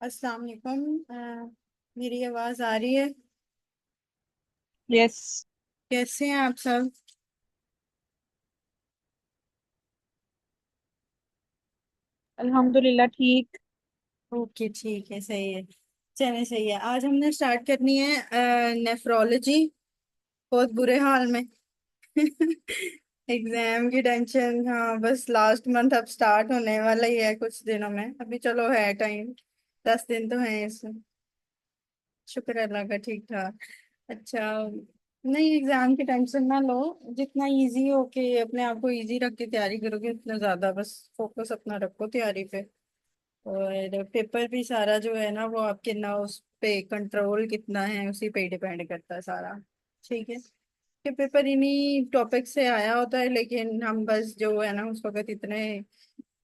अस्सलाम वालेकुम। मेरी आवाज़ आ रही है? यस। कैसे हैं आप सब? अल्हम्दुलिल्लाह ठीक। ओके, ठीक है, सही है। चलिए, सही है। आज हमने स्टार्ट करनी है नेफ्रोलॉजी। बहुत बुरे हाल में। एग्जाम की टेंशन, हाँ, बस लास्ट मंथ अब स्टार्ट होने वाला ही है कुछ दिनों में। अभी चलो है टाइम। 10 दिन तो है इसमें। शुक्र है अल्लाह का, ठीक ठाक। अच्छा। नहीं, एग्जाम की टेंशन ना लो। जितना इजी हो के अपने आप को इजी रख के तैयारी करोगे उतना ज्यादा, बस फोकस अपना रखो तैयारी पे। और पेपर भी सारा जो है ना, वो आपके ना उस पे कंट्रोल कितना है उसी पे डिपेंड करता है सारा। ठीक है, कि पेपर इन्हीं टॉपिक से आया होता है, लेकिन हम बस जो है ना उस वक्त इतने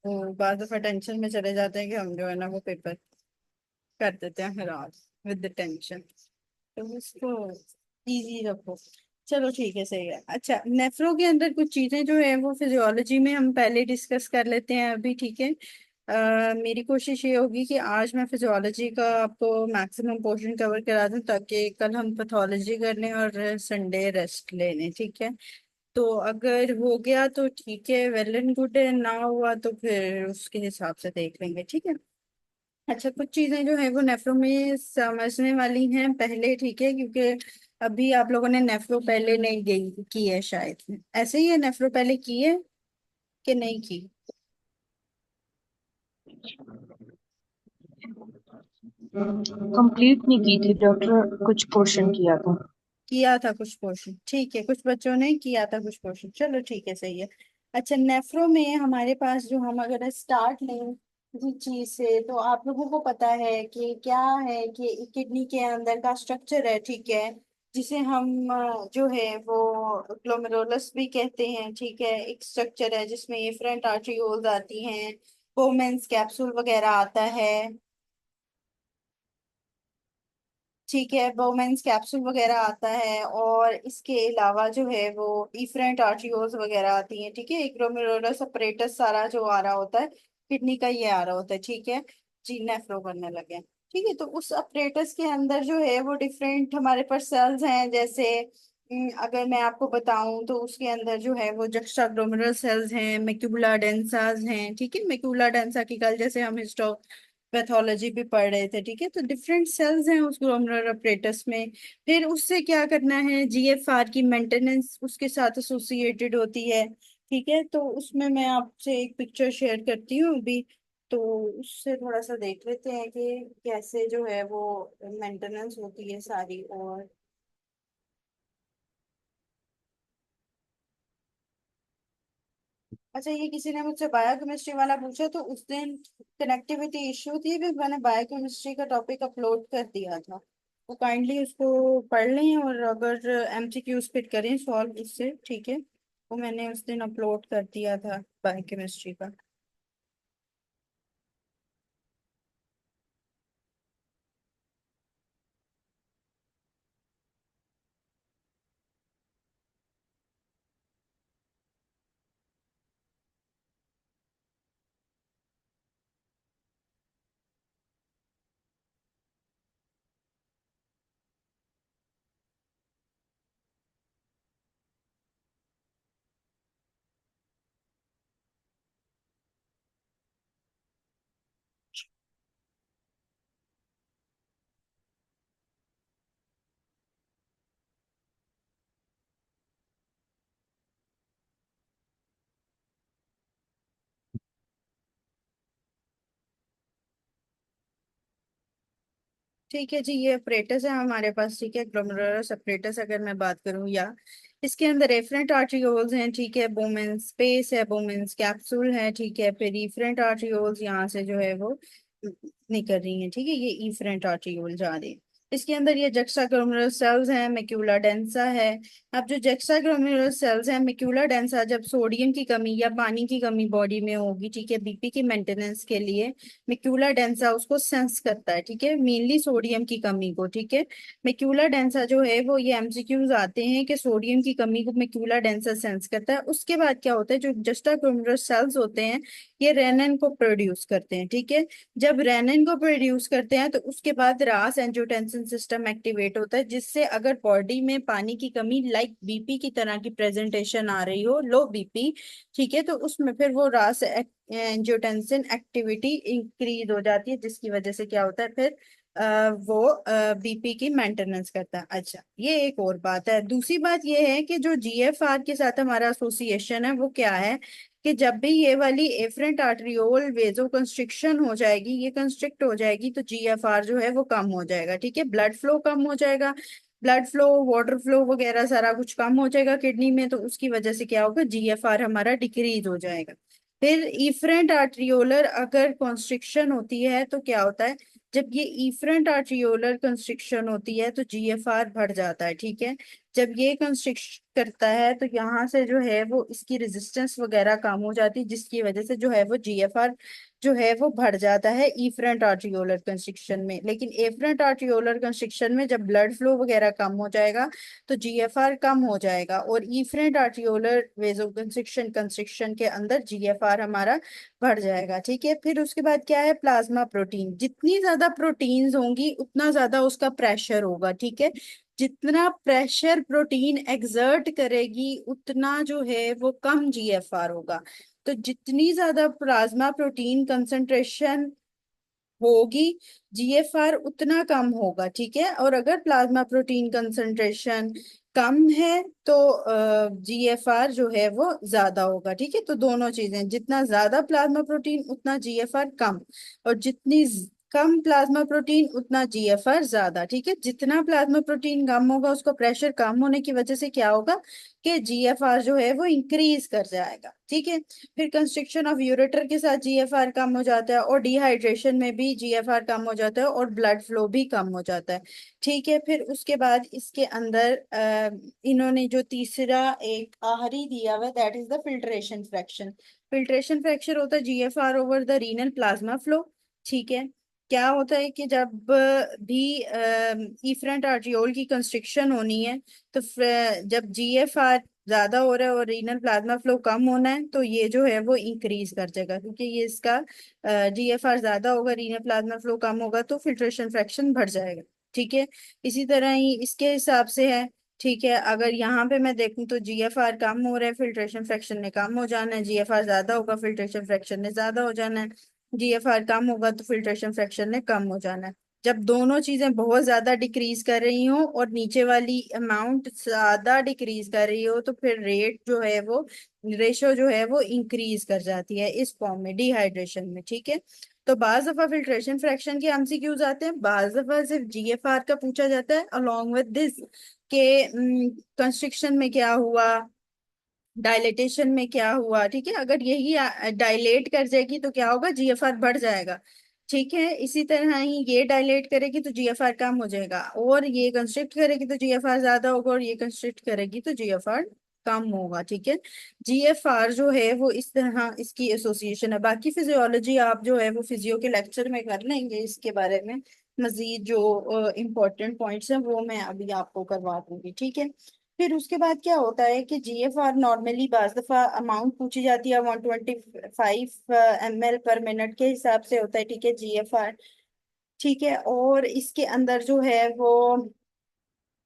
वो बाद दफा टेंशन में चले जाते हैं कि हम जो है ना वो पेपर कर देते हैं खराब विद द टेंशन। तो उसको इजी रखो। चलो, ठीक है, सही है। अच्छा, नेफ्रो के अंदर कुछ चीजें जो है वो फिजियोलॉजी में हम पहले डिस्कस कर लेते हैं अभी, ठीक है। मेरी कोशिश ये होगी कि आज मैं फिजियोलॉजी का आपको मैक्सिमम पोर्शन कवर करा दूं, ताकि कल हम पैथोलॉजी कर लें और संडे रेस्ट ले लें, ठीक है। तो अगर हो गया तो ठीक है, वेल एंड गुड है। ना हुआ तो फिर उसके हिसाब से देख लेंगे, ठीक है। अच्छा, कुछ चीजें जो है वो नेफ्रो में समझने वाली हैं पहले, ठीक है, क्योंकि अभी आप लोगों ने नेफ्रो पहले नहीं गई की है शायद। ऐसे ही है, नेफ्रो पहले की है कि नहीं की? कंप्लीट नहीं की थी डॉक्टर, कुछ पोर्शन किया था। किया था कुछ पोर्शन, ठीक है। कुछ बच्चों ने किया था कुछ पोर्शन, चलो ठीक है, सही है। अच्छा, नेफ्रो में हमारे पास जो, हम अगर स्टार्ट लें जिस चीज से, तो आप लोगों को पता है कि क्या है कि किडनी के अंदर का स्ट्रक्चर है, ठीक है, जिसे हम जो है वो ग्लोमेरुलस भी कहते हैं, ठीक है। एक स्ट्रक्चर है जिसमें एफरेंट आर्टरियोल्स आती हैं, बोमेन्स कैप्सूल वगैरह आता है, ठीक है। बोमेंस कैप्सूल वगैरह आता है, और इसके अलावा जो है वो इफरेंट आर्टरियोल्स वगैरह आती हैं, ठीक है। एक ग्लोमेरुलर अपरेटस सारा जो आ रहा होता है, किडनी का ये आ रहा होता है, ठीक है। जी, नेफ्रो बनने लगे, ठीक है। तो उस अपरेटस के अंदर जो है वो डिफरेंट हमारे पास सेल्स हैं, जैसे अगर मैं आपको बताऊं तो उसके अंदर जो है वो जक्स्टा ग्लोमेरुलर सेल्स हैं, मैक्यूला डेंसास हैं, ठीक है। मैक्यूला डेंसा की कल जैसे हम पैथोलॉजी भी पढ़ रहे थे, ठीक है। तो डिफरेंट सेल्स हैं उस ग्लोमेरुलर अपरेटस में। फिर उससे क्या करना है, जीएफआर की मेंटेनेंस उसके साथ एसोसिएटेड होती है, ठीक है। तो उसमें मैं आपसे एक पिक्चर शेयर करती हूँ अभी। तो उससे थोड़ा सा देख लेते हैं कि कैसे जो है वो मेंटेनेंस होती है सारी। और अच्छा, ये किसी ने मुझसे बायोकेमिस्ट्री वाला पूछा, तो उस दिन कनेक्टिविटी इश्यू थी, फिर मैंने बायोकेमिस्ट्री का टॉपिक अपलोड कर दिया था। तो काइंडली उसको पढ़ लें, और अगर एमसीक्यूज फिट करें सॉल्व उससे, ठीक है। वो मैंने उस दिन अपलोड कर दिया था बायोकेमिस्ट्री का। ठीक है जी, ये अपरेटस है हमारे पास, ठीक है। ग्लोमेरुलर अपरेटस अगर मैं बात करूं, या इसके अंदर एफरेंट आर्टरियोल्स हैं, ठीक है। बोमेंस स्पेस है, बोमेंस कैप्सूल है, ठीक है। फिर इफरेंट आर्टरियोल्स यहाँ से जो है वो निकल रही हैं, ठीक है। ये इफरेंट आर्टरियोल जा रहे हैं। इसके अंदर ये जक्स्टाग्लोमेरुलर सेल्स हैं, मैक्यूला डेंसा है। अब जो जक्स्टाग्लोमेरुलर सेल्स हैं, मैक्यूला डेंसा, जब सोडियम की कमी या पानी की कमी बॉडी में होगी, ठीक है, बीपी की मेंटेनेंस के लिए मैक्यूला डेंसा उसको सेंस करता है, ठीक है, मेनली सोडियम की कमी को, ठीक है। मैक्यूला डेंसा जो है वो, ये एमसीक्यूज आते हैं कि सोडियम की कमी को मैक्यूला डेंसा सेंस करता है। उसके बाद क्या होता है, जो जस्टाक्रोमरस सेल्स होते हैं ये रेनिन को प्रोड्यूस करते हैं, ठीक है। जब रेनिन को प्रोड्यूस करते हैं तो उसके बाद रास एंजियोटेंसिन सिस्टम एक्टिवेट होता है, जिससे अगर बॉडी में पानी की कमी लाइक बीपी की तरह की प्रेजेंटेशन आ रही हो, लो बीपी, ठीक है, तो उसमें फिर वो रास एंजियोटेंसिन एक्टिविटी इंक्रीज हो जाती है, जिसकी वजह से क्या होता है फिर वो बीपी की मेंटेनेंस करता है। अच्छा, ये एक और बात है। दूसरी बात ये है कि जो जीएफआर के साथ हमारा एसोसिएशन है वो क्या है, कि जब भी ये वाली एफरेंट आर्टरियोल वेजो कंस्ट्रिक्शन हो जाएगी, ये कंस्ट्रिक्ट हो जाएगी, तो जीएफआर जो है वो कम हो जाएगा, ठीक है, ब्लड फ्लो कम हो जाएगा, ब्लड फ्लो, वाटर फ्लो वगैरह सारा कुछ कम हो जाएगा किडनी में, तो उसकी वजह से क्या होगा, जीएफआर हमारा डिक्रीज हो जाएगा। फिर इफरेंट आर्ट्रियोलर अगर कॉन्स्ट्रिक्शन होती है तो क्या होता है, जब ये इफरेंट आर्ट्रियोलर कंस्ट्रिक्शन होती है तो जीएफआर बढ़ जाता है, ठीक है। जब ये कंस्ट्रिक्ट करता है तो यहाँ से जो है वो इसकी रेजिस्टेंस वगैरह कम हो जाती है, जिसकी वजह से जो है वो जीएफआर जो है वो बढ़ जाता है इफरेंट आर्ट्रियोलर कंस्ट्रिक्शन में। लेकिन एफरेंट आर्ट्रियोलर कंस्ट्रिक्शन में जब ब्लड फ्लो वगैरह कम हो जाएगा तो जीएफआर कम हो जाएगा, और इफरेंट आर्ट्रियोलर वेजो कंस्ट्रिक्शन कंस्ट्रिक्शन के अंदर जीएफआर हमारा बढ़ जाएगा, ठीक है। फिर उसके बाद क्या है, प्लाज्मा प्रोटीन, जितनी ज्यादा प्रोटीन्स होंगी उतना ज्यादा उसका प्रेशर होगा, ठीक है। जितना प्रेशर प्रोटीन एक्सर्ट करेगी उतना जो है वो कम जीएफआर होगा। तो जितनी ज्यादा प्लाज्मा प्रोटीन कंसंट्रेशन होगी, जीएफआर उतना कम होगा, ठीक है। और अगर प्लाज्मा प्रोटीन कंसंट्रेशन कम है तो जीएफआर जो है वो ज्यादा होगा, ठीक है। तो दोनों चीजें, जितना ज्यादा प्लाज्मा प्रोटीन उतना जीएफआर कम, और जितनी कम प्लाज्मा प्रोटीन उतना जीएफआर ज्यादा, ठीक है। जितना प्लाज्मा प्रोटीन कम होगा उसका प्रेशर कम होने की वजह से क्या होगा कि जीएफआर जो है वो इंक्रीज कर जाएगा, ठीक है। फिर कंस्ट्रिक्शन ऑफ यूरेटर के साथ जीएफआर कम हो जाता है, और डिहाइड्रेशन में भी जीएफआर कम हो जाता है, और ब्लड फ्लो भी कम हो जाता है, ठीक है। फिर उसके बाद इसके अंदर इन्होंने जो तीसरा एक आखिरी दिया हुआ, that is the filtration fraction. Filtration fraction होता है GFR over the renal plasma flow, ठीक है। क्या होता है कि जब भी इफरेंट आर्टियोल की कंस्ट्रिक्शन होनी है, तो जब जीएफआर ज्यादा हो रहा है और रीनल प्लाज्मा फ्लो कम होना है, तो ये जो है वो इंक्रीज कर जाएगा, क्योंकि ये इसका जीएफआर ज्यादा होगा, रीनल प्लाज्मा फ्लो कम होगा, तो फिल्ट्रेशन फ्रैक्शन बढ़ जाएगा, ठीक है। इसी तरह ही इसके हिसाब से है, ठीक है। अगर यहाँ पे मैं देखूं तो जीएफआर कम हो रहा है, फिल्ट्रेशन फ्रैक्शन ने कम हो जाना है, जीएफआर ज्यादा होगा, फिल्ट्रेशन फ्रैक्शन ने ज्यादा हो जाना है, जीएफआर कम होगा तो फिल्ट्रेशन फ्रैक्शन ने कम हो जाना है। जब दोनों चीजें बहुत ज्यादा डिक्रीज कर रही हो और नीचे वाली अमाउंट ज्यादा डिक्रीज कर रही हो, तो फिर रेट जो है वो, रेशो जो है वो इंक्रीज कर जाती है इस फॉर्म में, डिहाइड्रेशन में, ठीक है। तो बाज दफा फिल्ट्रेशन फ्रैक्शन के एमसीक्यूज आते हैं, बाज दफा सिर्फ जीएफआर का पूछा जाता है अलोंग विद दिस के कंस्ट्रिक्शन में क्या हुआ, डायलेटेशन में क्या हुआ, ठीक है। अगर यही डायलेट कर जाएगी तो क्या होगा, जीएफआर बढ़ जाएगा, ठीक है। इसी तरह ही ये डायलेट करेगी तो जीएफआर कम हो जाएगा, और ये कंस्ट्रिक्ट करेगी तो जीएफआर ज्यादा होगा, और ये कंस्ट्रिक्ट करेगी तो जीएफआर कम होगा, ठीक है। जीएफआर जो है वो इस तरह इसकी एसोसिएशन है। बाकी फिजियोलॉजी आप जो है वो फिजियो के लेक्चर में कर लेंगे, इसके बारे में मजीद जो इम्पोर्टेंट पॉइंट्स हैं वो मैं अभी आपको करवा दूंगी, ठीक है। फिर उसके बाद क्या होता है कि जीएफआर नॉर्मली बाज दफा अमाउंट पूछी जाती है 125 ml/मिनट के हिसाब से होता है, ठीक है, जीएफआर, ठीक है। और इसके अंदर जो है वो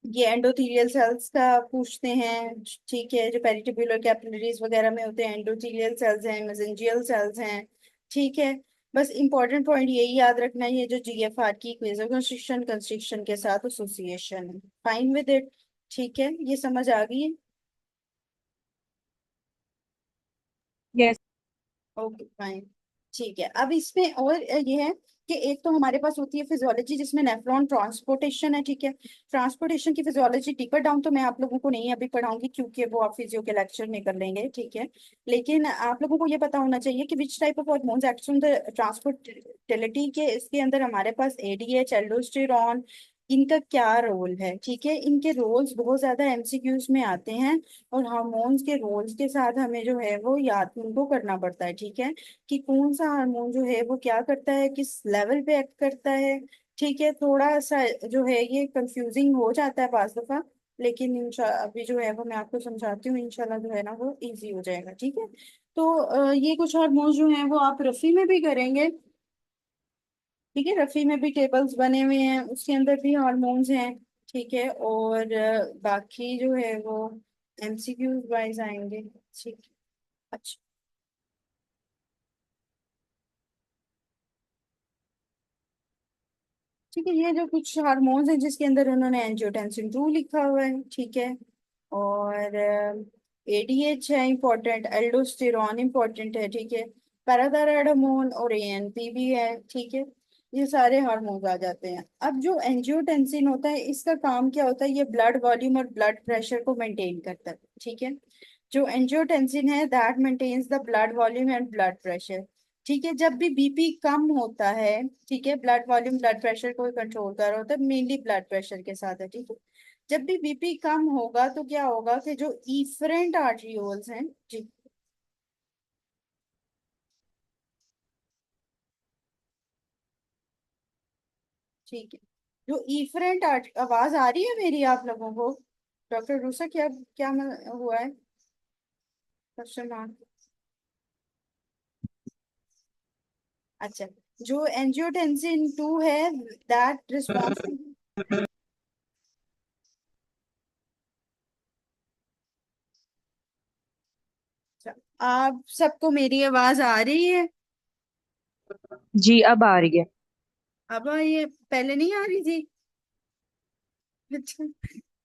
ये एंडोथेलियल सेल्स का पूछते हैं, ठीक है, जो पेरिट्यूबुलर कैपिलरीज वगैरह में होते हैं एंडोथेलियल सेल्स हैं, मेसेंजियल सेल्स हैं, ठीक है। बस इंपॉर्टेंट पॉइंट यही याद रखना है, ये जो जीएफआर की वेसोकंस्ट्रिक्शन कंस्ट्रिक्शन के साथ एसोसिएशन है, फाइन विद इट, ठीक है, ये समझ आ गई है। यस। ओके फाइन, ठीक है। अब इसमें और ये है कि एक तो हमारे पास होती है फिजियोलॉजी जिसमें नेफ्रॉन ट्रांसपोर्टेशन है, ठीक है। ट्रांसपोर्टेशन की फिजियोलॉजी डीपर डाउन तो मैं आप लोगों को नहीं अभी पढ़ाऊंगी, क्योंकि वो आप फिजियो के लेक्चर में कर लेंगे, ठीक है। लेकिन आप लोगों को ये पता होना चाहिए कि which type of hormones acts on the ट्रांसपोर्टेलिटी के, इसके अंदर हमारे पास एडीएच, एल्डोस्टेरॉन, इनका क्या रोल है, ठीक है। इनके रोल्स बहुत ज्यादा एमसीक्यूज में आते हैं, और हार्मोन्स के रोल्स के साथ हमें जो है वो याद उनको करना पड़ता है, ठीक है, कि कौन सा हार्मोन जो है वो क्या करता है, किस लेवल पे एक्ट करता है। ठीक है, थोड़ा सा जो है ये कंफ्यूजिंग हो जाता है पास दफा, लेकिन अभी जो है वो मैं आपको समझाती हूँ, इंशाल्लाह जो है ना वो इजी हो जाएगा, ठीक है। तो ये कुछ हार्मोन्स जो हैं वो आप रफी में भी करेंगे, ठीक है। रफी में भी टेबल्स बने हुए हैं, उसके अंदर भी हार्मोन्स हैं, ठीक है। और बाकी जो है वो एमसीक्यूज वाइज आएंगे, ठीक। अच्छा, ठीक है, ये जो कुछ हार्मोन्स हैं जिसके अंदर उन्होंने एंजियोटेंसिन 2 लिखा हुआ है, ठीक है। और एडीएच है इम्पोर्टेंट, एल्डोस्टेरॉन इम्पोर्टेंट है, ठीक है। पैराथायरॉयड हार्मोन और एएनपी भी है, ठीक है। ये सारे हार्मोन्स आ जाते हैं। अब जो एंजियोटेंसिन होता है इसका काम क्या होता है, ये ब्लड वॉल्यूम और ब्लड प्रेशर को मेंटेन करता है, ठीक है। जो एंजियोटेंसिन है that maintains the blood volume and blood pressure, ठीक है। जब भी बीपी कम होता है, ठीक है, ब्लड वॉल्यूम ब्लड प्रेशर को कंट्रोल कर रहा होता है, मेनली ब्लड प्रेशर के साथ है, ठीक है। जब भी बीपी कम होगा तो क्या होगा कि जो इफरेंट आर्टरियोल्स हैं, जी, ठीक है, जो इफरेंट आर्ट, आवाज आ रही है मेरी आप लोगों को? डॉक्टर रूसा, क्या क्या हुआ है, क्वेश्चन मार्क? अच्छा, जो एंजियोटेंसिन 2 है दैट रिस्पॉन्स, आप सबको मेरी आवाज आ रही है? जी अब आ रही है। अब ये पहले नहीं आ रही थी? अच्छा,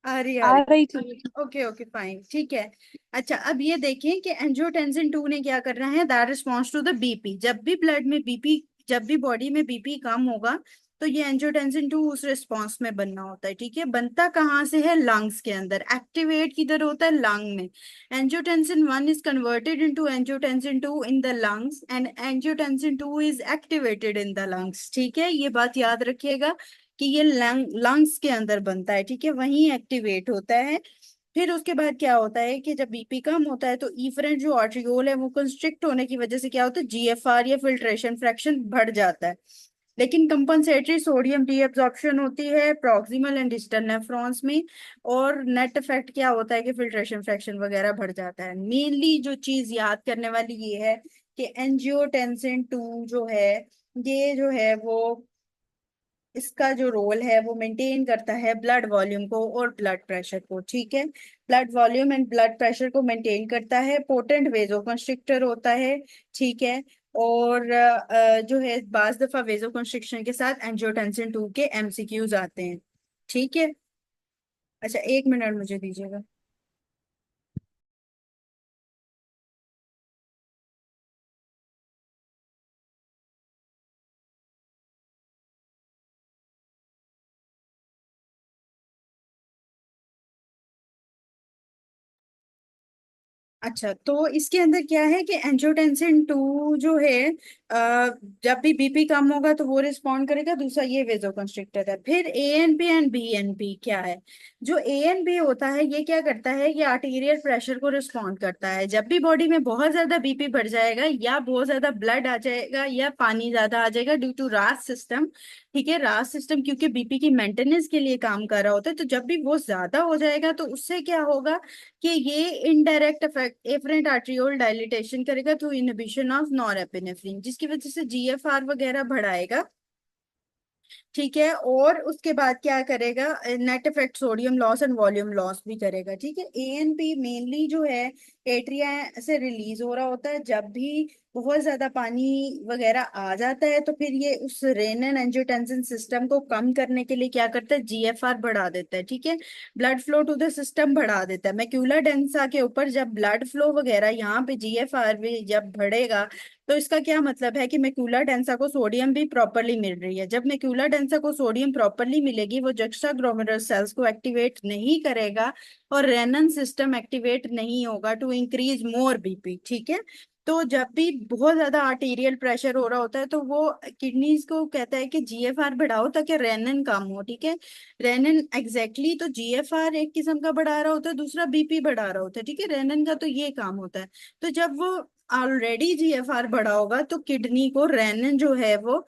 आ आ रही। रही थी। ओके ओके फाइन, ठीक है। अच्छा, अब ये देखें कि एंजियोटेंसिन 2 ने क्या करना है, that response to the BP. जब भी ब्लड में बीपी, जब भी बॉडी में बीपी कम होगा तो ये एंजियोटेंसिन 2 उस रिस्पॉन्स में बनना होता है, ठीक है। बनता कहाँ से है, लंग्स के अंदर। एक्टिवेट किधर होता है, लंग में। Angiotensin 1 is converted into angiotensin 2 in the lungs and angiotensin 2 is activated in the lungs, ठीक है। ये बात याद रखिएगा कि ये लंग्स के अंदर बनता है, ठीक है, वहीं एक्टिवेट होता है। फिर उसके बाद क्या होता है कि जब बीपी कम होता है तो इफरेंट जो आर्ट्रियोल है वो कंस्ट्रिक्ट होने की वजह से क्या होता है, जीएफआर या फिल्ट्रेशन फ्रैक्शन बढ़ जाता है। लेकिन कंपनसेटरी सोडियम रीअब्जॉर्प्शन होती है प्रॉक्सिमल एंड डिस्टल नेफ्रॉन्स में। और नेट इफेक्ट क्या होता है कि फिल्ट्रेशन फ्रैक्शन वगैरह बढ़ जाता है। मेनली जो चीज याद करने वाली ये है कि एंजियोटेंसिन 2 जो है, ये जो है वो, इसका जो रोल है वो मेंटेन करता है ब्लड वॉल्यूम को और ब्लड प्रेशर को, ठीक है। Blood volume and blood pressure को मेंटेन करता है, पोटेंट वेजोकंस्ट्रिक्टर होता है, ठीक है। और जो है बाज दफा वेजोकंस्ट्रिक्शन के साथ एंजियोटेंसिन 2 के एमसीक्यूज आते हैं, ठीक है। अच्छा, 1 मिनट मुझे दीजिएगा। अच्छा, तो इसके अंदर क्या है कि एंजियोटेंसिन 2 जो है, जब भी बीपी कम होगा तो वो रिस्पॉन्ड करेगा। दूसरा ये वेजोकंस्ट्रिक्टर है। फिर एएनपी एंड बीएनपी क्या है, जो एएनपी होता है ये क्या करता है, ये आर्टीरियल प्रेशर को रिस्पॉन्ड करता है। जब भी बॉडी में बहुत ज्यादा बीपी बढ़ जाएगा या बहुत ज्यादा ब्लड आ जाएगा या पानी ज्यादा आ जाएगा ड्यू टू रास सिस्टम, ठीक है, रास सिस्टम क्योंकि बीपी की मेंटेनेंस के लिए काम कर रहा होता है, तो जब भी वो ज्यादा हो जाएगा तो उससे क्या होगा कि ये indirect effect efferent arteriole dilatation करेगा थ्रू इनहिबिशन ऑफ नॉरएपिनेफ्रिन, जिसकी वजह से जीएफआर वगैरह बढ़ाएगा, ठीक है। और उसके बाद क्या करेगा, net effect sodium loss and volume loss भी करेगा, ठीक है। एएनपी मेनली जो है एट्रिया से रिलीज हो रहा होता है। जब भी बहुत ज्यादा पानी वगैरह आ जाता है तो फिर ये उस रेनन एंजियोटेंसिन सिस्टम को कम करने के लिए क्या करता है, जीएफआर बढ़ा देता है, ठीक है। Blood flow to the system बढ़ा देता है। मैक्यूला डेंसा के ऊपर जब ब्लड फ्लो वगैरह यहाँ पे जीएफआर भी जब बढ़ेगा तो इसका क्या मतलब है कि मैक्यूला डेंसा को सोडियम भी प्रॉपरली मिल रही है। जब मैक्यूला डेंसा को सोडियम प्रॉपरली मिलेगी वो जक्स्टा ग्लोमेरुलर सेल्स को एक्टिवेट नहीं करेगा और रेनन सिस्टम एक्टिवेट नहीं होगा टू इंक्रीज मोर बीपी, ठीक है। तो जब भी बहुत ज्यादा आर्टीरियल प्रेशर हो रहा होता है तो वो किडनीज को कहता है कि जीएफआर बढ़ाओ ताकि रेनन कम हो, ठीक है। रेनन एग्जैक्टली तो जीएफआर एक किस्म का बढ़ा रहा होता है, दूसरा बीपी बढ़ा रहा होता है, ठीक है। रेनन का तो ये काम होता है। तो जब वो ऑलरेडी जीएफआर बढ़ा होगा तो किडनी को रेनन जो है वो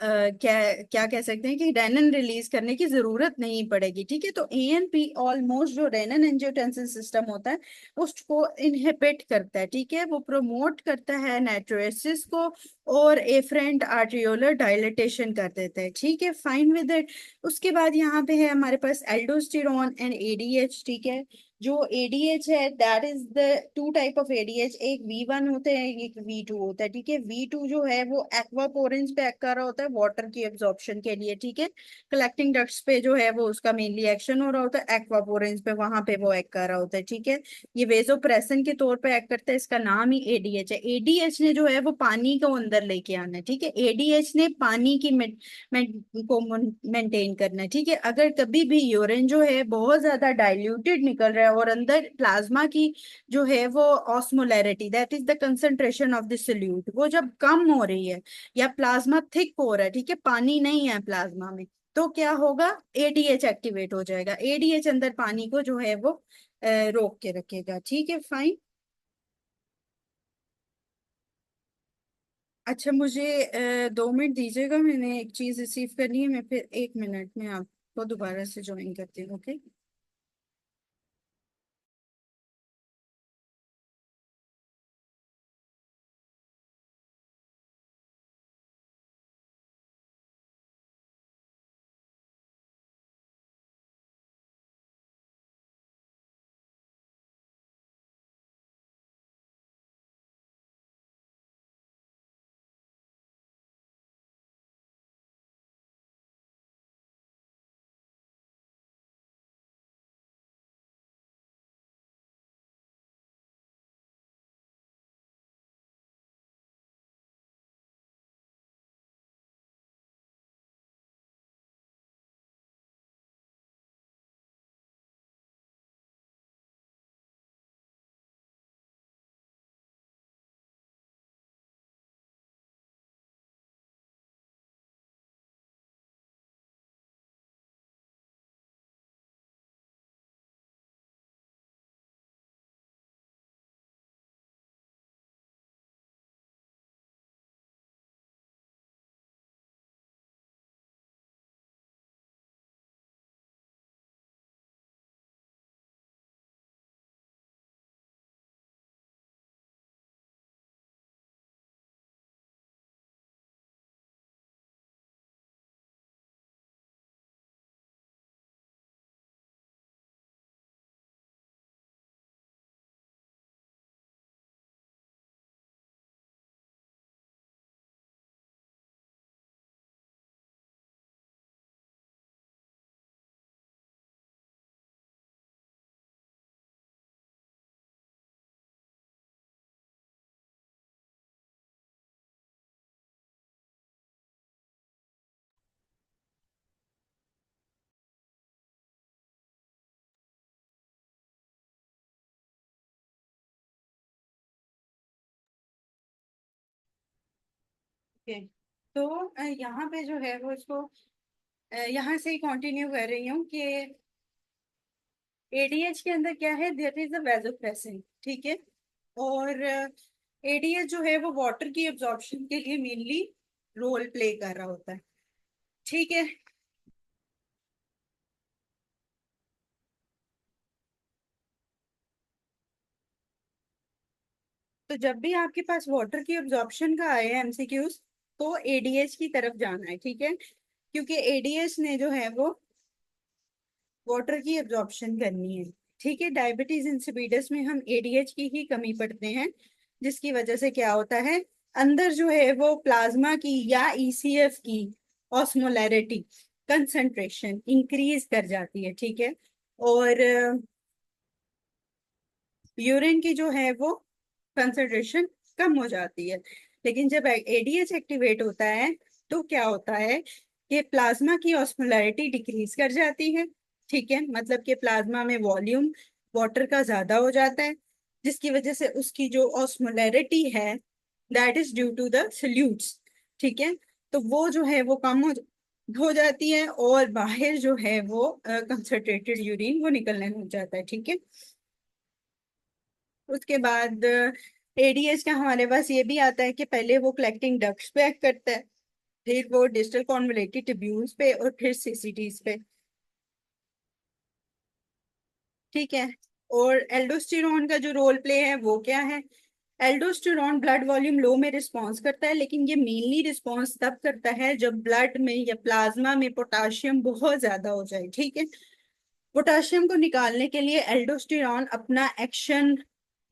क्या क्या कह सकते हैं कि रेनन रिलीज करने की जरूरत नहीं पड़ेगी, ठीक है। तो एएनपी ऑलमोस्ट जो रेनन एंजियोटेंसिन सिस्टम होता है उसको इनहिबिट करता है, ठीक है। वो प्रोमोट करता है नाइट्रोसिस को और एफरेंट आर्टियोलर डायलिटेशन कर देता है, ठीक है। Fine with it. उसके बाद यहाँ पे है हमारे पास एल्डोस्टेरॉन एंड एडीएच, ठीक है। जो एडीएच है that is the two type of ADH, एक वी1 होता है एक वी2 होता है, ठीक है। वी2 जो है वो एक्वापोरेंस पे एक्ट कर रहा होता है वाटर की एब्जॉर्प्शन के लिए, ठीक है। कलेक्टिंग डक्ट्स पे जो है वो उसका मेनली एक्शन हो रहा होता है, एक्वापोरेंस पे वहां पे वो एक्ट कर रहा होता है, ठीक है। ये वेजोप्रेसिन के तौर पे एक्ट करता है, इसका नाम ही एडीएच है। एडीएच ने जो है वो पानी को अंदर लेके आना है, ठीक है। एडीएच ने पानी की को मेंटेन करना है, ठीक है। अगर कभी भी यूरिन जो है बहुत ज्यादा डाइल्यूटेड निकल रहा है और अंदर प्लाज्मा की जो है वो osmolarity that is the concentration of the solute वो जब कम हो रही है या प्लाज्मा थिक हो रहा है, ठीक है, पानी नहीं है प्लाज्मा में, तो क्या होगा, एडीएच एक्टिवेट हो जाएगा। एडीएच अंदर पानी को जो है वो रोक के रखेगा, ठीक है। फाइन। अच्छा, मुझे 2 मिनट दीजिएगा, मैंने एक चीज रिसीव करनी है, मैं फिर 1 मिनट में आपको दोबारा से ज्वाइन करती हूँ, ओके। ओके। तो यहाँ पे जो है वो इसको यहाँ से ही कंटिन्यू कर रही हूँ कि एडीएच के अंदर क्या है, देयर इज अ वैसोप्रेसिन, ठीक है। और एडीएच जो है वो वाटर की एब्जॉर्प्शन के लिए मेनली रोल प्ले कर रहा होता है, ठीक है। तो जब भी आपके पास वाटर की एब्जॉर्प्शन का आए एमसीक्यूज तो एडीएच की तरफ जाना है, ठीक है। क्योंकि एडीएच ने जो है वो वाटर की एब्जॉर्प्शन करनी है, ठीक है। डायबिटीज इंसिपिडस में हम एडीएच की ही कमी पड़ते हैं, जिसकी वजह से क्या होता है, अंदर जो है वो प्लाज्मा की या ईसीएफ की ऑस्मोलैरिटी कंसंट्रेशन इंक्रीज कर जाती है, ठीक है। और यूरिन की जो है वो कंसंट्रेशन कम हो जाती है। लेकिन जब एडीएच एक्टिवेट होता है तो क्या होता है कि प्लाज्मा की ऑस्मोलैरिटी डिक्रीज कर जाती है, ठीक है। मतलब कि प्लाज्मा में वॉल्यूम वाटर का ज्यादा हो जाता है, जिसकी वजह से उसकी जो ऑस्मोलैरिटी है that is due to the solutes. ठीक है, तो वो जो है वो कम हो जाती है और बाहर जो है वो कंसंट्रेटेड यूरिन वो निकलने लग जाता है। ठीक है, उसके बाद एडीएच का हमारे पास ये भी आता है कि पहले वो कलेक्टिंग डक्ट्स पे एक्ट करता है, फिर वो डिस्टल कॉन्वोलेटेड ट्यूब्यूल्स पे और फिर सीसीटीज पे। ठीक है, और एल्डोस्टेरॉन का जो रोल प्ले है वो क्या है? एल्डोस्टेरॉन ब्लड वॉल्यूम लो में रिस्पॉन्स करता है, लेकिन ये मेनली रिस्पॉन्स तब करता है जब ब्लड में या प्लाज्मा में पोटाशियम बहुत ज्यादा हो जाए। ठीक है, पोटाशियम को निकालने के लिए एल्डोस्टेरॉन अपना एक्शन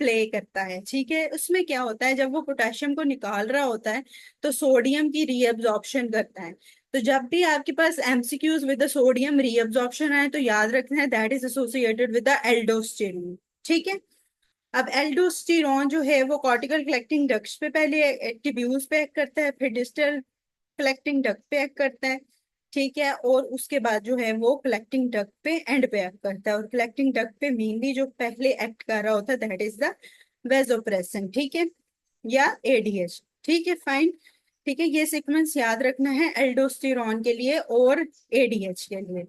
प्ले करता है। ठीक है, उसमें क्या होता है, जब वो पोटाशियम को निकाल रहा होता है तो सोडियम की रीअब्जॉर्प्शन करता है। तो जब भी आपके पास MCQs with the sodium reabsorption है तो याद रखना है that is associated with the aldosterone. ठीक है, अब एल्डोस्टेरॉन जो है वो कॉर्टिकल कलेक्टिंग डक्ट्स पे पहले ट्यूब्यूल्स पे एक्ट करता है, फिर डिस्टल कलेक्टिंग डक्ट पे एक्ट करता है। ठीक है, और उसके बाद जो है वो कलेक्टिंग डक्ट पे एंड पे एक्ट करता है, और कलेक्टिंग डक्ट पे मेनली जो पहले एक्ट कर रहा होता है दैट इज द वेसोप्रेसिन। ठीक है, या एडीएच। ठीक है, फाइन। ठीक है, ये सीक्वेंस याद रखना है एल्डोस्टेरॉन के लिए और एडीएच के लिए।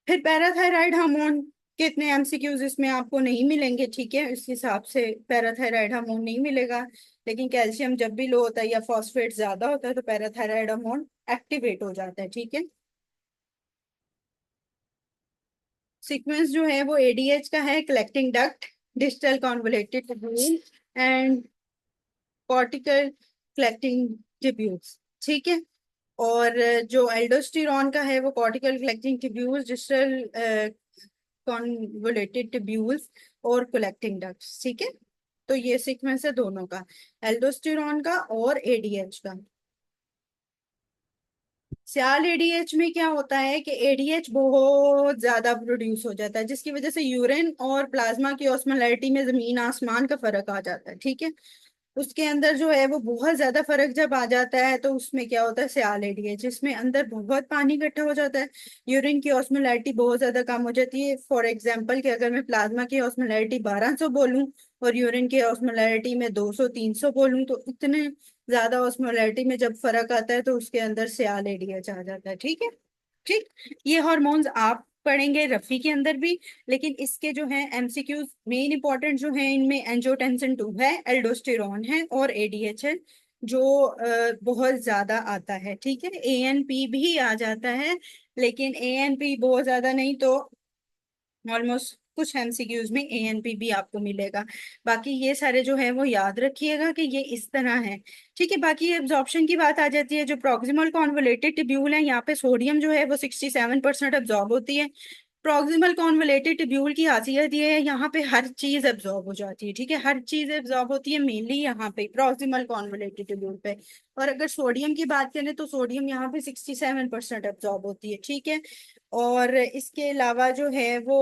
फिर पैराथायराइड हार्मोन के इतने एमसीक्यूज इसमें आपको नहीं मिलेंगे। ठीक है, इस हिसाब से पैराथायराइड हार्मोन नहीं मिलेगा, लेकिन कैल्शियम जब भी लो होता है या फॉस्फेट ज्यादा होता है तो पैराथायराइड हार्मोन एक्टिवेट हो जाता है। ठीक है, सीक्वेंस जो है वो एडीएच का है, collecting duct, distal convoluted tubule and cortical collecting tubules. ठीक है, और जो एल्डोस्टेरॉन का है वो cortical collecting tubules, distal convoluted tubules और कलेक्टिंग डक्ट्स। ठीक है, तो ये सीक्वेंस है दोनों का, एल्डोस्टेरॉन का और एडीएच का। सियाल एडीएच में क्या होता है कि एडीएच बहुत ज्यादा प्रोड्यूस हो जाता है, जिसकी वजह से यूरिन और प्लाज्मा की ऑस्मोलैरिटी में जमीन आसमान का फर्क आ जाता है। ठीक है, उसके अंदर जो है वो बहुत ज्यादा फर्क जब आ जाता है तो उसमें क्या होता है, सियाल एडीएच, इसमें अंदर बहुत पानी इकट्ठा हो जाता है, यूरिन की ऑस्मोलैरिटी बहुत ज्यादा कम हो जाती है। फॉर एग्जांपल कि अगर मैं प्लाज्मा की ऑस्मोलैरिटी 1200 बोलूं और यूरिन की ऑस्मोलैरिटी में 200 300 बोलूं, तो इतने ज्यादा ऑस्मोलैरिटी में जब फर्क आता है तो उसके अंदर सियाल एडीएच आ जाता है। ठीक है, ठीक। ये हॉर्मोन्स आप पढ़ेंगे रफी के अंदर भी, लेकिन इसके जो है एमसीक्यूज मेन इंपॉर्टेंट जो है इनमें एंजियोटेंसिन 2 है, एल्डोस्टेरॉन है और एडीएच है, जो बहुत ज्यादा आता है। ठीक है, एएनपी भी आ जाता है, लेकिन एएनपी बहुत ज्यादा नहीं, तो ऑलमोस्ट कुछ एमसीक्यूज में एएनपी भी आपको मिलेगा। बाकी ये सारे जो है वो याद रखिएगा कि ये इस तरह है। ठीक है, बाकी एब्जॉर्प्शन की बात आ जाती है, जो प्रॉक्सिमल कॉन्वोलेटेड ट्यूब्यूल है यहाँ पे सोडियम जो है वो 67% एब्जॉर्ब होती है। प्रॉक्सिमल कॉन्वोलेटेड ट्यूब्यूल की खासियत ये है यहाँ पे हर चीज एब्जॉर्ब हो जाती है। ठीक है, हर चीज एब्जॉर्ब होती है मेनली यहाँ पे प्रॉक्सिमल कॉन्वोलेटेड ट्यूब्यूल पे। और अगर सोडियम की बात करें तो सोडियम यहाँ पे 67% एब्जॉर्ब होती है। ठीक है, और इसके अलावा जो है वो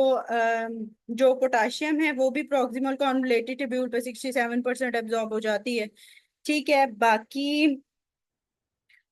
जो पोटाशियम है वो भी प्रॉक्सिमल कॉन्वोलेटेड ट्यूब्यूल पे 67% एब्जॉर्ब हो जाती है। ठीक है, बाकी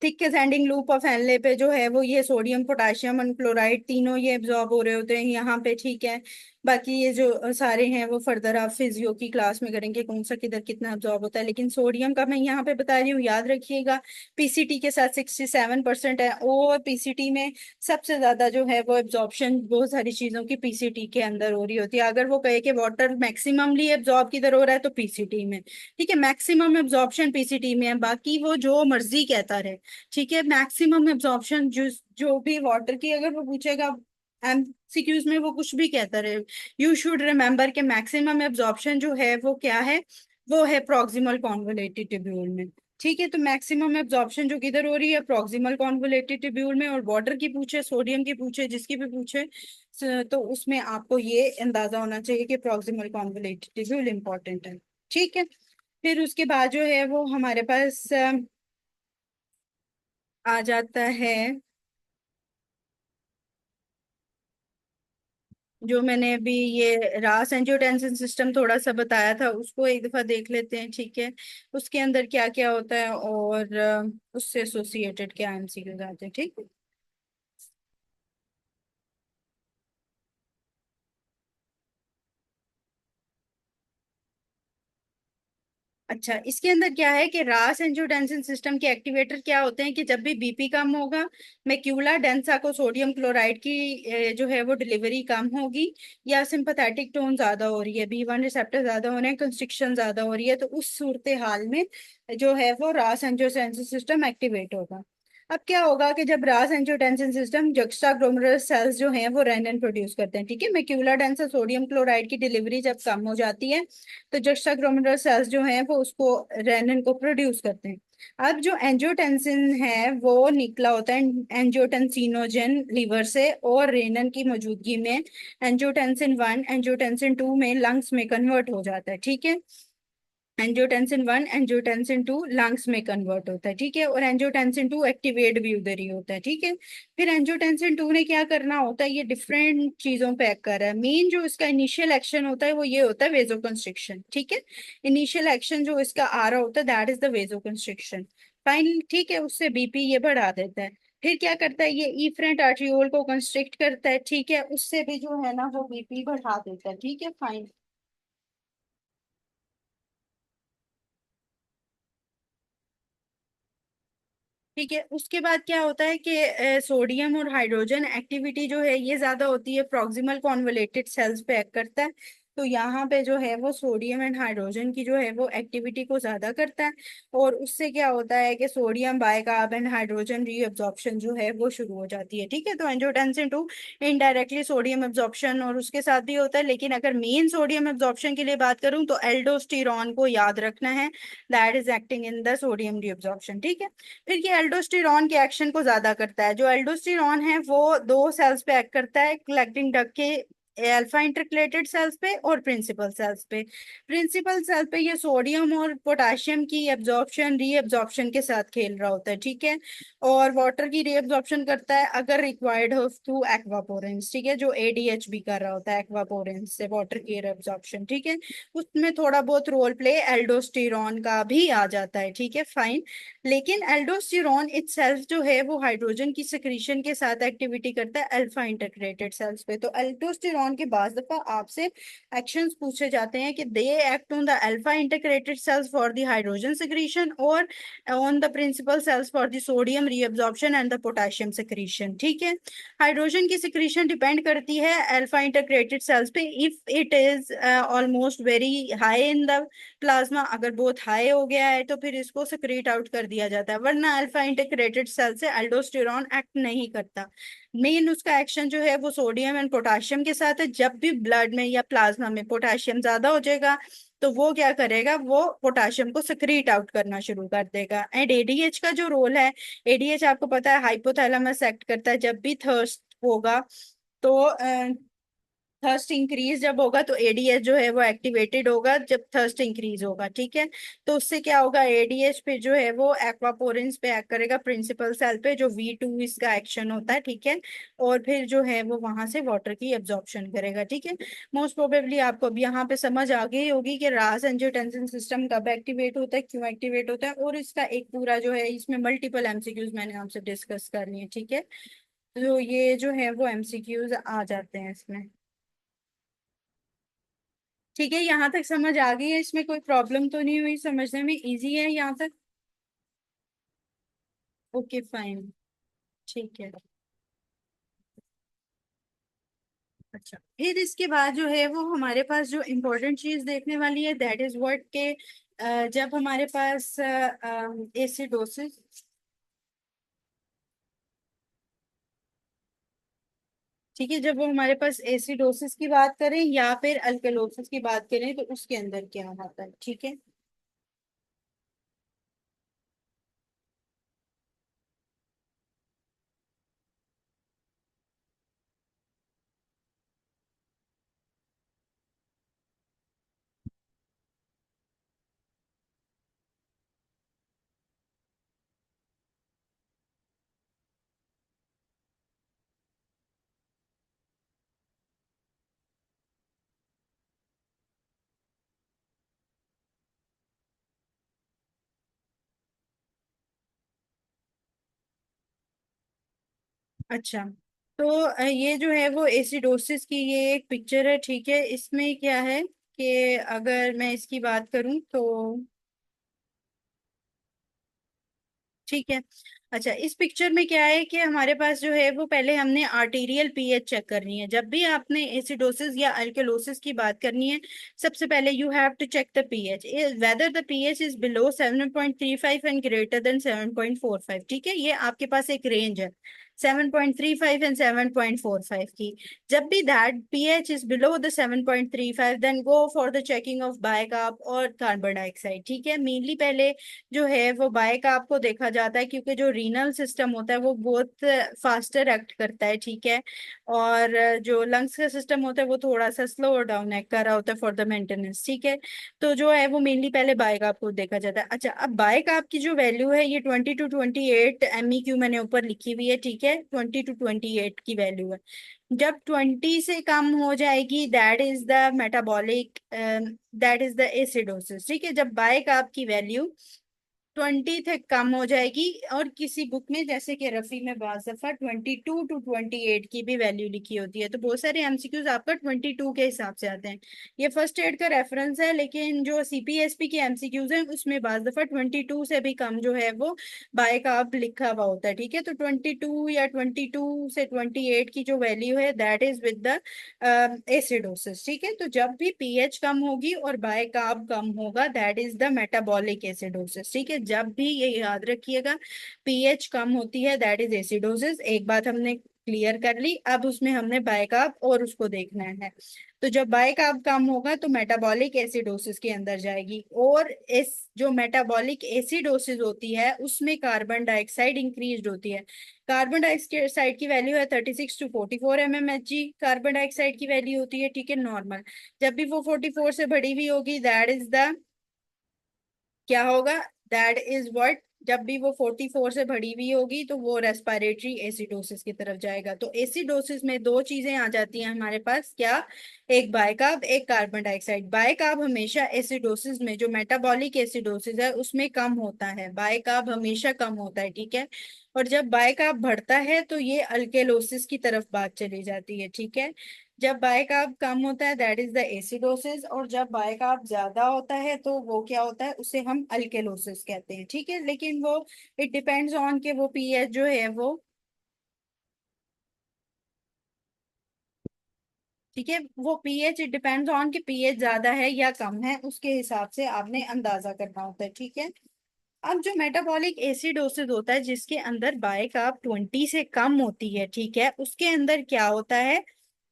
thick ascending loop of Henle पे जो है वो ये सोडियम पोटाशियम और क्लोराइड तीनों ये एब्जॉर्ब हो रहे होते हैं यहाँ पे। ठीक है, बाकी ये जो सारे हैं वो फर्दर आप फिजियो की क्लास में करेंगे कौन सा किधर कितना एब्जॉर्ब होता है, लेकिन सोडियम का मैं यहाँ पे बता रही हूँ, याद रखिएगा। पीसीटी के साथ 67% है, और पीसीटी में सबसे ज्यादा जो है वो एब्जॉर्प्शन बहुत सारी चीजों की पीसीटी के अंदर हो रही होती है। अगर वो कहे कि वाटर मैक्सिममली एब्जॉर्ब किधर हो रहा है तो पीसीटी में। ठीक है, मैक्सिमम एब्जॉर्प्शन पीसीटी में है, बाकी वो जो मर्जी कहता रहे। ठीक है, मैक्सिमम एब्जॉर्प्शन जो जो भी वाटर की अगर वो पूछेगा एमसीक्यूज में वो कुछ भी कहता रहे, यू शुड रिमेम्बर के मैक्सिमम एब्जॉर्प्शन जो है वो क्या है, वो है प्रॉक्सिमल कॉन्वोलेटेड ट्यूब्यूल में। ठीक है, तो मैक्सिमम एब्जॉर्प्शन जो किधर हो रही है प्रॉक्सिमल कॉन्वोलेटेड ट्यूब्यूल में, और वाटर की पूछे सोडियम की पूछे जिसकी भी पूछे तो उसमें आपको ये अंदाजा होना चाहिए कि प्रॉक्सिमल कॉन्वोलेटेड ट्यूब्यूल इंपॉर्टेंट है। ठीक है, फिर उसके बाद जो है वो हमारे पास आ जाता है, जो मैंने अभी ये रास एंजियोटेंसिन सिस्टम थोड़ा सा बताया था उसको एक दफा देख लेते हैं। ठीक है, उसके अंदर क्या क्या होता है और उससे एसोसिएटेड क्या एमसीक्यूज आते हैं। ठीक है, अच्छा, इसके अंदर क्या है कि रास एंजियोटेंसिन सिस्टम के एक्टिवेटर क्या होते हैं कि जब भी बीपी कम होगा, मैक्यूला डेंसा को सोडियम क्लोराइड की जो है वो डिलीवरी कम होगी, या सिंपैथेटिक टोन ज्यादा हो रही है, B1 रिसेप्टर ज्यादा हो रहे हैं, कंस्ट्रिक्शन ज्यादा हो रही है, तो उस सूरत हाल में जो है वो रास एंजियोटेंसिन सिस्टम एक्टिवेट होगा। अब क्या होगा कि जब RAS angiotensin system juxtaglomerular cells जो हैं वो रेनिन प्रोड्यूस करते हैं, ठीक है, मैक्यूला डेंसा सोडियम क्लोराइड की डिलीवरी जब कम हो जाती है तो जस्टा ग्लोमेरुलर सेल्स जो हैं वो उसको रेनिन को प्रोड्यूस करते हैं। अब जो एंजियोटेंसिन है वो निकला होता है एंजियोटेंसिनोजन लीवर से, और रेनिन की मौजूदगी में एंजियोटेंसिन 1 एंजियोटेंसिन 2 में लंग्स में कन्वर्ट हो जाता है, ठीक है। एंजियोटेंसिन 1 एंजियोटेंसिन 2 लंग्स में कन्वर्ट होता है, ठीक है, और एंजियोटेंसिन 2 एक्टिवेट भी उधर ही होता है, ठीक है। फिर एंजियोटेंसिन 2 ने क्या करना होता है, ये डिफरेंट चीजों पे एक्ट कर रहा है। मेन जो इसका इनिशियल एक्शन होता है वो ये होता है वेजोकंस्ट्रिक्शन, ठीक है। इनिशियल एक्शन जो इसका आ रहा होता है दैट इज द वेजोकंस्ट्रिक्शन। फाइन, ठीक है, उससे बीपी ये बढ़ा देता है। फिर क्या करता है, ये इफरेंट आर्ट्रियोल को कंस्ट्रिक्ट करता है, ठीक है, उससे भी जो है ना वो बीपी बढ़ा देता है, ठीक है, फाइन। ठीक है, उसके बाद क्या होता है कि सोडियम और हाइड्रोजन एक्टिविटी जो है ये ज्यादा होती है, प्रॉक्सिमल कॉन्वोलेटेड सेल्स पे एक्ट करता है। तो यहाँ पे जो है वो सोडियम एंड हाइड्रोजन की जो है वो एक्टिविटी को ज्यादा करता है, और उससे क्या होता है कि sodium bicarb and hydrogen reabsorption जो है वो शुरू हो जाती है, ठीक है। तो एंजियोटेंसिन 2 इनडायरेक्टली सोडियम एब्जॉर्प्शन और उसके साथ भी होता है, लेकिन अगर मेन सोडियम एब्जॉर्प्शन के लिए बात करूं तो एल्डोस्टेरॉन को याद रखना है, that is acting in the sodium reabsorption, ठीक है। फिर ये एल्डोस्टेरॉन के एक्शन को ज्यादा करता है। जो एल्डोस्टेरॉन है वो दो सेल्स पे एक्ट करता है, कलेक्टिंग डक्ट के अल्फा इंटरकलेटेड सेल्स पे और प्रिंसिपल सेल्स पे। प्रिंसिपल सेल पे ये सोडियम और पोटेशियम की एब्जॉर्प्शन रीएब्जॉर्प्शन के साथ खेल रहा होता है, ठीक है, और वाटर की रीएब्जॉर्प्शन करता है अगर रिक्वायर्ड हो थ्रू एक्वापोरेंस, ठीक है, जो एडीएच भी कर रहा होता है एक्वापोरेंस से वाटर की रीएब्जॉर्प्शन, ठीक है। उसमें थोड़ा बहुत रोल प्ले एल्डोस्टेरॉन का भी आ जाता है, ठीक है, फाइन। लेकिन एल्डोस्टेरॉन इटसेल्फ जो है वो हाइड्रोजन की सिक्रीशन के साथ एक्टिविटी करता है अल्फा इंटीग्रेटेड सेल्स पे। तो एल्डोस्टेरॉन के बाद दफा आपसे एक्शंस पूछे जाते हैं कि they act on the alpha integrated cells for the hydrogen secretion और on the principal cells for the sodium reabsorption and the potassium secretion, ठीक है। हाइड्रोजन की सिक्रीशन डिपेंड करती है अल्फा इंटीग्रेटेड सेल्स पे, if it is almost very high in the plasma, अगर बहुत high हो गया है तो फिर इसको सिक्रीट आउट कर दिया जाता है, वरना अल्फा इंटीग्रेटेड सेल से एल्डोस्टेरॉन एक्ट नहीं करता। मेन उसका एक्शन जो है वो सोडियम एंड पोटेशियम के साथ है। जब भी ब्लड में या प्लाज्मा में पोटेशियम ज्यादा हो जाएगा तो वो क्या करेगा, वो पोटेशियम को सिक्रीट आउट करना शुरू कर देगा। एंड एडीएच का जो रोल है, एडीएच आपको पता है हाइपोथैलेमस एक्ट करता है जब भी थर्स्ट होगा, तो थर्स्ट इंक्रीज जब होगा तो एडीएच जो है वो एक्टिवेटेड होगा जब थर्स्ट इंक्रीज होगा, ठीक है। तो उससे क्या होगा, एडीएच पे जो है वो एक्वापोरेंस पे एक्ट करेगा प्रिंसिपल सेल पे, जो V2 इसका एक्शन होता है, ठीक है, और फिर जो है वो वहां से वाटर की एब्जॉर्प्शन करेगा, ठीक है। मोस्ट प्रोबेबली आपको अब यहाँ पे समझ आ गई होगी कि रास एंजियोटेंसिन सिस्टम कब एक्टिवेट होता है, क्यों एक्टिवेट होता है, और इसका एक पूरा जो है इसमें मल्टीपल एमसीक्यूज मैंने आपसे डिस्कस करनी है, ठीक है। तो ये जो है वो एमसीक्यूज आ जाते हैं इसमें। ठीक है, यहाँ तक समझ आ गई है, इसमें कोई प्रॉब्लम तो नहीं हुई, समझने में इजी है यहाँ तक। ओके फाइन, ठीक है। अच्छा, फिर इसके बाद जो है वो हमारे पास जो इम्पोर्टेंट चीज देखने वाली है दैट इज व्हाट के जब हमारे पास एसिडोसिस, ठीक है, जब वो हमारे पास एसिडोसिस की बात करें या फिर अल्कलोसिस की बात करें तो उसके अंदर क्या होता है, ठीक है। अच्छा, तो ये जो है वो एसिडोसिस की ये एक पिक्चर है, ठीक है। इसमें क्या है कि अगर मैं इसकी बात करूं तो ठीक है। अच्छा, इस पिक्चर में क्या है कि हमारे पास जो है वो पहले हमने आर्टीरियल पीएच चेक करनी है। जब भी आपने एसिडोसिस या अल्कलोसिस की बात करनी है, सबसे पहले you have to check the pH, whether the pH is below 7.35 and greater than 7.45। ठीक है, ये आपके पास एक रेंज है 7.35 एंड 7.45 की। जब भी that pH is below the 7.35, then go for the checking of bicarb और कार्बन डाइऑक्साइड। ठीक है, मेनली पहले जो है वो बाइकार्ब को देखा जाता है, क्योंकि जो रीनल सिस्टम होता है वो बहुत फास्टर एक्ट करता है। ठीक है, और जो लंग्स का सिस्टम होता है वो थोड़ा सा स्लो डाउन एक्ट कर रहा होता है फॉर द मेंटेनेंस। ठीक है, तो जो है वो मेनली पहले बाइकार्ब को देखा जाता है। अच्छा, अब बाइकार्ब की जो वैल्यू है ये 20 to 28 MEQ मैंने ऊपर लिखी हुई है। ठीक है, 20 to 28 की वैल्यू है। जब 20 से कम हो जाएगी that is the metabolic, that is the acidosis. ठीक है, जब बाइकार्ब की वैल्यू 20 तक कम हो जाएगी, और किसी बुक में जैसे कि रफी में बाज दफा 22 to 28 की भी वैल्यू लिखी होती है, तो बहुत सारे एमसीक्यूज आपका 22 के हिसाब से आते हैं। ये फर्स्ट एड का रेफरेंस है, लेकिन जो सीपीएसपी के एमसीक्यूज हैं उसमें बाज दफा 22 से भी कम जो है वो बाइकार्ब लिखा हुआ होता है। ठीक है, तो 22 या 22 से 28 की जो वैल्यू है that is with the acidosis. ठीक है, तो जब भी पीएच कम होगी और बाइकार्ब कम होगा that is the metabolic acidosis. ठीक है, जब भी ये याद रखिएगा, पीएच कम होती है दैट इज एसिडोसिस। एक बात हमने क्लियर कर ली, अब उसमें हमने बाइकार्ब और उसको देखना है। तो जब बाइकार्ब कम होगा तो मेटाबॉलिक एसिडोसिस के अंदर जाएगी, और इस जो मेटाबॉलिक एसिडोसिस होती है उसमें कार्बन डाइऑक्साइड इंक्रीज होती है। कार्बन डाइऑक्साइड की वैल्यू है 36 to 44 mmHg कार्बन डाइऑक्साइड की वैल्यू होती है। ठीक है, नॉर्मल। जब भी वो 44 से बढ़ी हुई होगी दैट इज द, क्या होगा, दैट इज व्हाट, जब भी वो 44 से बढ़ी हुई होगी तो वो रेस्पिरेटरी एसिडोसिस की तरफ जाएगा। तो एसिडोसिस में दो चीजें आ जाती हैं हमारे पास, क्या, एक बाइकार्ब एक कार्बन डाइऑक्साइड। बाइकार्ब हमेशा एसिडोसिस में, जो मेटाबॉलिक एसिडोसिस है उसमें कम होता है, बाइकार्ब हमेशा कम होता है। ठीक है, और जब बाइकार्ब बढ़ता है तो ये अल्केलोसिस की तरफ बात चली जाती है। ठीक है, जब बाइकार्ब कम होता है दैट इज द एसिडोसिस, और जब बाइकार्ब ज्यादा होता है तो वो क्या होता है, उसे हम अल्केलोसिस कहते हैं। ठीक है, लेकिन वो इट डिपेंड्स ऑन के वो पीएच जो है वो, ठीक है, वो पीएच इट डिपेंड्स ऑन कि पीएच ज्यादा है या कम है, उसके हिसाब से आपने अंदाजा करना होता है। ठीक है, अब जो मेटाबॉलिक एसिडोसिस होता है जिसके अंदर बाइकार्ब 20 से कम होती है, ठीक है, उसके अंदर क्या होता है,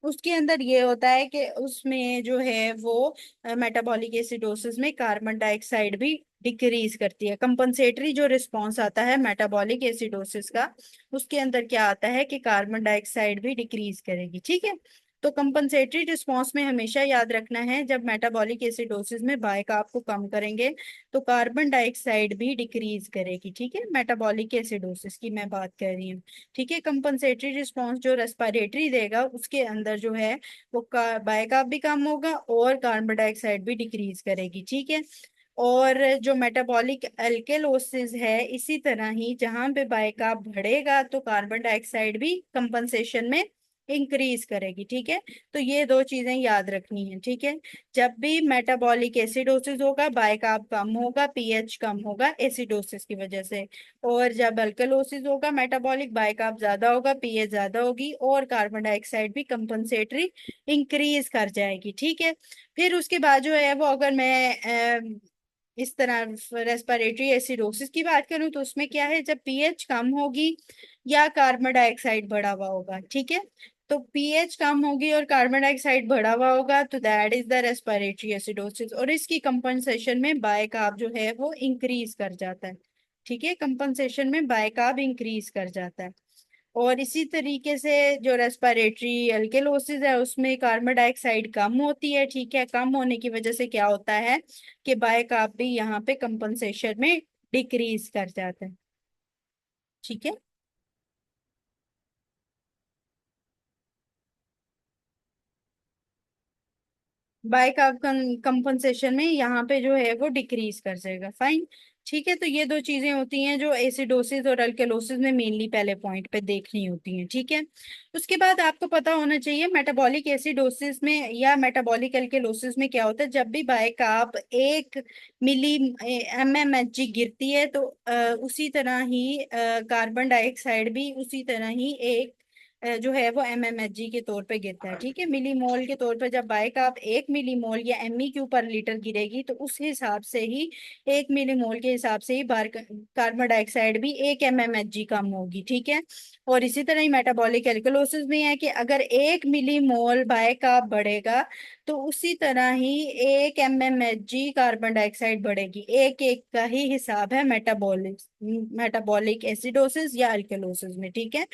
उसके अंदर ये होता है कि उसमें जो है वो मेटाबॉलिक एसिडोसिस में कार्बन डाइऑक्साइड भी डिक्रीज करती है। कंपनसेटरी जो रिस्पॉन्स आता है मेटाबॉलिक एसिडोसिस का, उसके अंदर क्या आता है कि कार्बन डाइऑक्साइड भी डिक्रीज करेगी। ठीक है, तो कंपनसेटरी रिस्पॉन्स में हमेशा याद रखना है, जब मेटाबॉलिक एसिडोसिस में बाइकार्ब को कम करेंगे तो कार्बन डाइऑक्साइड भी डिक्रीज करेगी। ठीक है, मेटाबॉलिक एसिडोसिस की मैं बात कर रही हूँ। ठीक है, कंपनसेटरी रिस्पांस जो रेस्पिरेटरी देगा उसके अंदर जो है वो बाइकार्ब भी कम होगा और कार्बन डाइऑक्साइड भी डिक्रीज करेगी। ठीक है, और जो मेटाबॉलिक एल्केलोसिस है इसी तरह ही, जहां पे बाइकार्ब बढ़ेगा तो कार्बन डाइऑक्साइड भी कंपनसेशन में इंक्रीज करेगी। ठीक है, तो ये दो चीजें याद रखनी है। ठीक है, जब भी मेटाबॉलिक एसिडोसिस होगा बाइकार्ब कम होगा, पीएच कम होगा एसिडोसिस की वजह से, और जब अल्कलोसिस होगा मेटाबॉलिक बाइकार्ब ज्यादा होगा, पीएच ज्यादा होगी, और कार्बन डाइऑक्साइड भी कंपनसेटरी इंक्रीज कर जाएगी। ठीक है, फिर उसके बाद जो है वो, अगर मैं इस तरह रेस्पिरेटरी एसिडोसिस की बात करूं तो उसमें क्या है, जब पीएच कम होगी या कार्बन डाइऑक्साइड बढ़ा हुआ होगा। ठीक है, तो पीएच कम होगी और कार्बन डाइऑक्साइड बढ़ा हुआ होगा तो that is the respiratory acidosis, और इसकी कंपनसेशन में बाइकार्ब जो है वो इंक्रीज कर जाता है। ठीक है, कंपनसेशन में बाइकार्ब इंक्रीज कर जाता है। और इसी तरीके से जो रेस्पिरेटरी अल्केलोसिस है उसमें कार्बन डाइऑक्साइड कम होती है। ठीक है, कम होने की वजह से क्या होता है कि बाइकार्ब भी यहाँ पे कंपनसेशन में डिक्रीज कर जाता है। ठीक है, बाइकार्ब कंपनसेशन में यहाँ पे जो है वो डिक्रीज कर जाएगा। फाइन, ठीक है, तो ये दो चीजें होती हैं जो एसिडोसिस और अल्केलोसिस में मेनली पहले पॉइंट पे देखनी होती हैं। ठीक है, उसके बाद आपको पता होना चाहिए मेटाबॉलिक एसिडोसिस में या मेटाबॉलिक अल्केलोसिस में क्या होता है। जब भी बाइकार्ब 1 मिली एमएमएचजी गिरती है तो उसी तरह ही कार्बन डाइऑक्साइड भी उसी तरह ही एक जो है वो एमएमएचजी के तौर पे गिरता है। ठीक है, मिली मोल के तौर पे जब बाइकार्ब 1 मिली मोल या एमईक्यू पर लीटर गिरेगी तो उस हिसाब से ही 1 मिली मोल के हिसाब से ही बार कार्बन डाइऑक्साइड भी 1 एमएमएचजी कम होगी। ठीक है, और इसी तरह ही मेटाबॉलिक एल्कलोसिस में है कि अगर 1 मिली मोल बाइकार्ब बढ़ेगा तो उसी तरह ही 1 एमएमएचजी कार्बन डाइऑक्साइड बढ़ेगी। एक एक का ही हिसाब है मेटाबॉलिक मेटाबॉलिक एसिडोसिस या अल्कलोसिस में। ठीक है,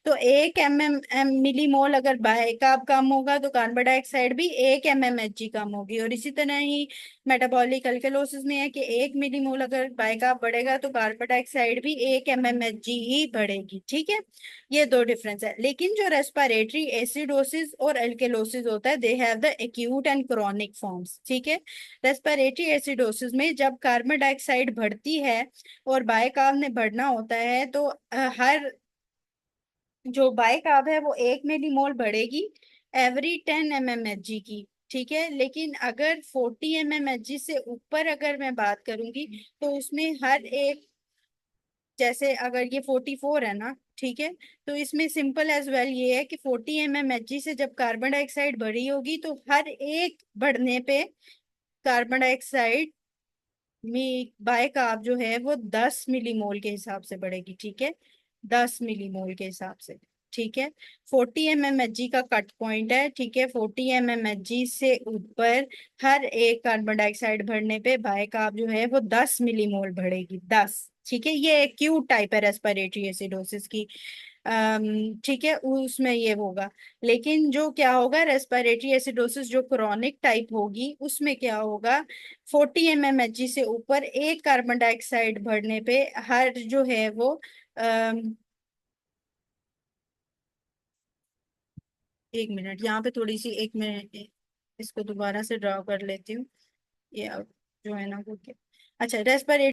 तो 1 मिली मोल अगर बाइकार्ब कम होगा तो कार्बन डाइऑक्साइड भी 1 एमएमएचजी कम होगी। और इसी तरह ही मेटाबॉलिक अल्कलोसिस में है कि 1 मिलीमोल अगर बाइकार्ब बढ़ेगा तो कार्बन डाइऑक्साइड भी 1 एमएमएचजी ही बढ़ेगी। ठीक है, ये दो डिफरेंस है। लेकिन जो रेस्पिरेटरी एसिडोसिस और अल्कलोसिस होता है, they have the acute and chronic forms. ठीक है, रेस्पिरेटरी एसिडोसिस में जब कार्बन डाइऑक्साइड बढ़ती है और बाइकार्ब ने बढ़ना होता है तो हर जो बाइकार्ब है वो 1 मिलीमोल बढ़ेगी एवरी 10 एमएमएचजी की। ठीक है, लेकिन अगर 40 एमएमएचजी से ऊपर अगर मैं बात करूंगी तो उसमें हर एक, जैसे अगर ये 44 है ना, ठीक है, तो इसमें सिंपल एज वेल ये है कि 40 एमएमएचजी से जब कार्बन डाइऑक्साइड बढ़ी होगी तो हर एक बढ़ने पे कार्बन डाइऑक्साइड में बाइकार्ब जो है वो 10 मिलीमोल के हिसाब से बढ़ेगी। ठीक है, 10 मिलीमोल के हिसाब से। ठीक है, 40 एमएमएचजी का कट पॉइंट है। ठीक है, 40 एमएमएचजी से ऊपर हर एक कार्बन डाइऑक्साइड बढ़ने पे बाइकार्ब जो है वो 10 मिलीमोल बढ़ेगी, 10। ठीक है, ये एक्यूट टाइप है रेस्पिरेटरी एसिडोसिस की। ठीक है, उसमें ये होगा। लेकिन जो क्या होगा, रेस्पिरेटरी एसिडोसिस जो क्रोनिक टाइप होगी उसमें क्या होगा, 40 एमएमएचजी से ऊपर एक कार्बन डाइऑक्साइड बढ़ने पे हर जो है वो अम, 1 मिनट यहाँ पे थोड़ी सी, 1 मिनट इसको दोबारा से ड्रॉ कर लेती हूँ। ये अब जो है ना वो क्या, अच्छा रेस्पिरेटरी